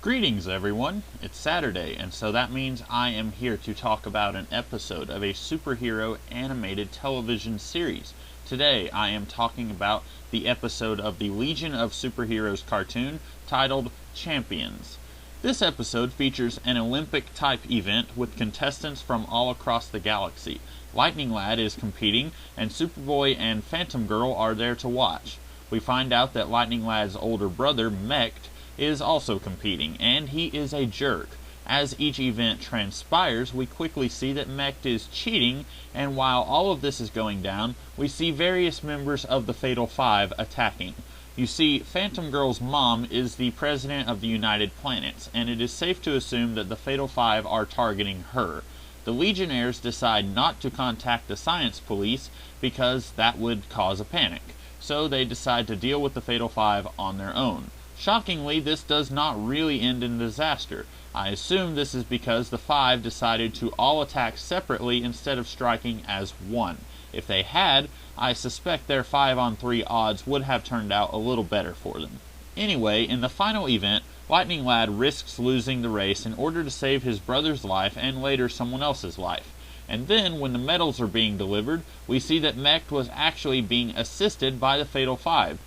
Greetings everyone! It's Saturday, and so that means I am here to talk about an episode of a superhero animated television series. Today I am talking about the episode of the Legion of Superheroes cartoon titled Champions. This episode features an Olympic-type event with contestants from all across the galaxy. Lightning Lad is competing, and Superboy and Phantom Girl are there to watch. We find out that Lightning Lad's older brother, Mekt, is also competing, and he is a jerk. As each event transpires, we quickly see that Mekt is cheating, and while all of this is going down, we see various members of the Fatal Five attacking. You see, Phantom Girl's mom is the president of the United Planets, and it is safe to assume that the Fatal Five are targeting her. The Legionnaires decide not to contact the science police because that would cause a panic, so they decide to deal with the Fatal Five on their own. Shockingly, this does not really end in disaster. I assume this is because the Five decided to all attack separately instead of striking as one. If they had, I suspect their 5-on-3 odds would have turned out a little better for them. Anyway, in the final event, Lightning Lad risks losing the race in order to save his brother's life and later someone else's life. And then, when the medals are being delivered, we see that Mekt was actually being assisted by the Fatal Five.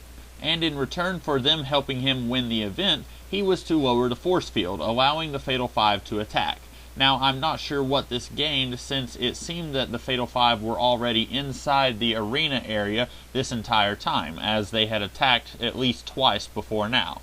And in return for them helping him win the event, he was to lower the force field, allowing the Fatal Five to attack. Now, I'm not sure what this gained, since it seemed that the Fatal Five were already inside the arena area this entire time, as they had attacked at least twice before now.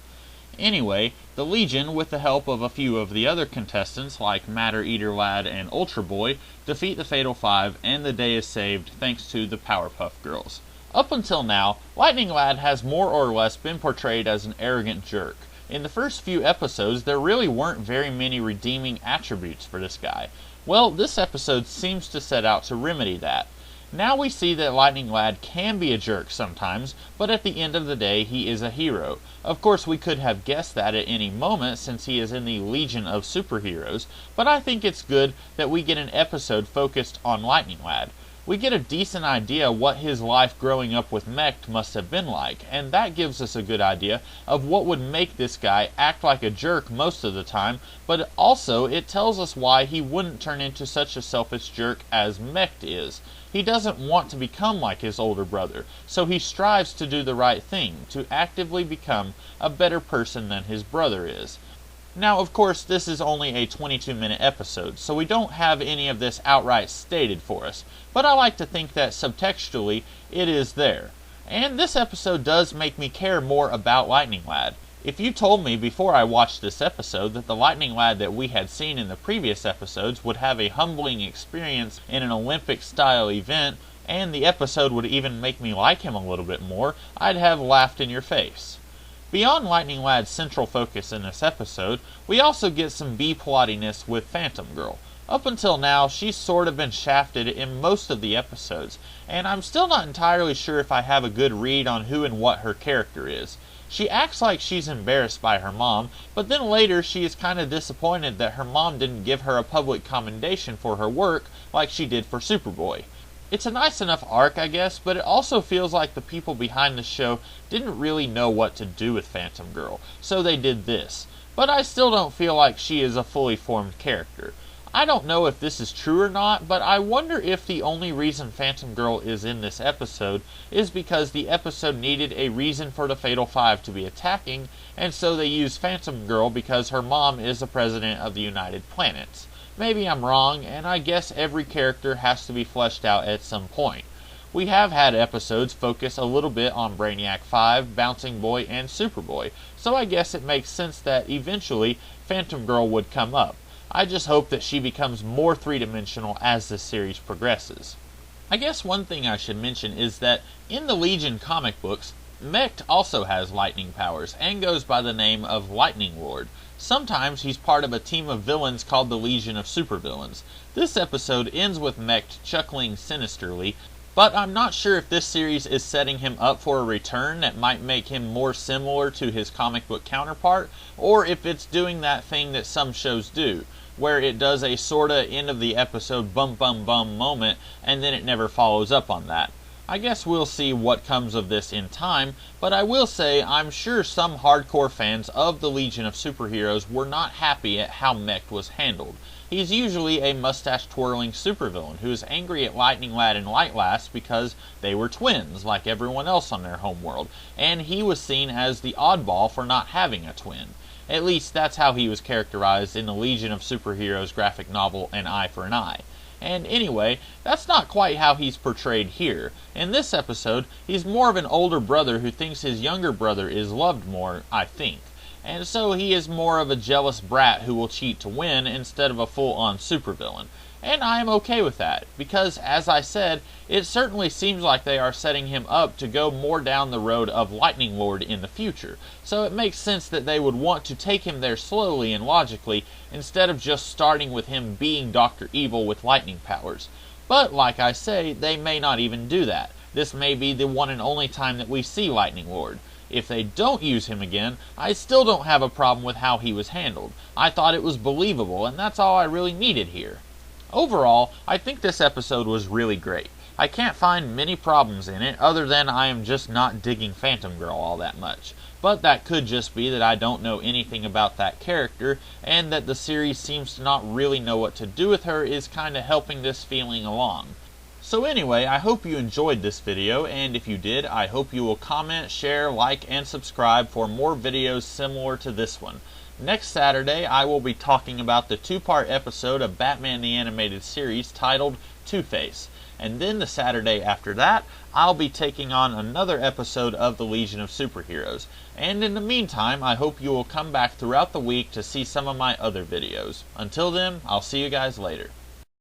Anyway, the Legion, with the help of a few of the other contestants, like Matter Eater Lad and Ultra Boy, defeat the Fatal Five, and the day is saved thanks to the Powerpuff Girls. Up until now, Lightning Lad has more or less been portrayed as an arrogant jerk. In the first few episodes, there really weren't very many redeeming attributes for this guy. Well, this episode seems to set out to remedy that. Now we see that Lightning Lad can be a jerk sometimes, but at the end of the day, he is a hero. Of course, we could have guessed that at any moment since he is in the Legion of Superheroes, but I think it's good that we get an episode focused on Lightning Lad. We get a decent idea what his life growing up with Mekt must have been like, and that gives us a good idea of what would make this guy act like a jerk most of the time, but also it tells us why he wouldn't turn into such a selfish jerk as Mekt is. He doesn't want to become like his older brother, so he strives to do the right thing, to actively become a better person than his brother is. Now, of course, this is only a 22-minute episode, so we don't have any of this outright stated for us, but I like to think that subtextually it is there. And this episode does make me care more about Lightning Lad. If you told me before I watched this episode that the Lightning Lad that we had seen in the previous episodes would have a humbling experience in an Olympic-style event, and the episode would even make me like him a little bit more, I'd have laughed in your face. Beyond Lightning Lad's central focus in this episode, we also get some B-plottiness with Phantom Girl. Up until now, she's sort of been shafted in most of the episodes, and I'm still not entirely sure if I have a good read on who and what her character is. She acts like she's embarrassed by her mom, but then later she is kind of disappointed that her mom didn't give her a public commendation for her work like she did for Superboy. It's a nice enough arc, I guess, but it also feels like the people behind the show didn't really know what to do with Phantom Girl, so they did this. But I still don't feel like she is a fully formed character. I don't know if this is true or not, but I wonder if the only reason Phantom Girl is in this episode is because the episode needed a reason for the Fatal Five to be attacking, and so they used Phantom Girl because her mom is the president of the United Planets. Maybe I'm wrong, and I guess every character has to be fleshed out at some point. We have had episodes focus a little bit on Brainiac 5, Bouncing Boy, and Superboy, so I guess it makes sense that eventually Phantom Girl would come up. I just hope that she becomes more three-dimensional as this series progresses. I guess one thing I should mention is that in the Legion comic books, Mekt also has lightning powers and goes by the name of Lightning Lord. Sometimes he's part of a team of villains called the Legion of Supervillains. This episode ends with Mekt chuckling sinisterly, but I'm not sure if this series is setting him up for a return that might make him more similar to his comic book counterpart, or if it's doing that thing that some shows do, where it does a sorta end of the episode bum bum bum moment and then it never follows up on that. I guess we'll see what comes of this in time, but I will say I'm sure some hardcore fans of the Legion of Superheroes were not happy at how Mech was handled. He's usually a mustache-twirling supervillain who's angry at Lightning Lad and Light Lass because they were twins, like everyone else on their homeworld, and he was seen as the oddball for not having a twin. At least that's how he was characterized in the Legion of Superheroes graphic novel An Eye for an Eye. And anyway, that's not quite how he's portrayed here. In this episode, he's more of an older brother who thinks his younger brother is loved more, I think. And so he is more of a jealous brat who will cheat to win instead of a full-on supervillain. And I am okay with that, because as I said, it certainly seems like they are setting him up to go more down the road of Lightning Lord in the future, so it makes sense that they would want to take him there slowly and logically, instead of just starting with him being Dr. Evil with lightning powers. But like I say, they may not even do that. This may be the one and only time that we see Lightning Lord. If they don't use him again, I still don't have a problem with how he was handled. I thought it was believable, and that's all I really needed here. Overall, I think this episode was really great. I can't find many problems in it, other than I am just not digging Phantom Girl all that much. But that could just be that I don't know anything about that character, and that the series seems to not really know what to do with her is kinda helping this feeling along. So anyway, I hope you enjoyed this video, and if you did, I hope you will comment, share, like, and subscribe for more videos similar to this one. Next Saturday, I will be talking about the 2-part episode of Batman the Animated Series titled Two-Face. And then the Saturday after that, I'll be taking on another episode of the Legion of Superheroes. And in the meantime, I hope you will come back throughout the week to see some of my other videos. Until then, I'll see you guys later.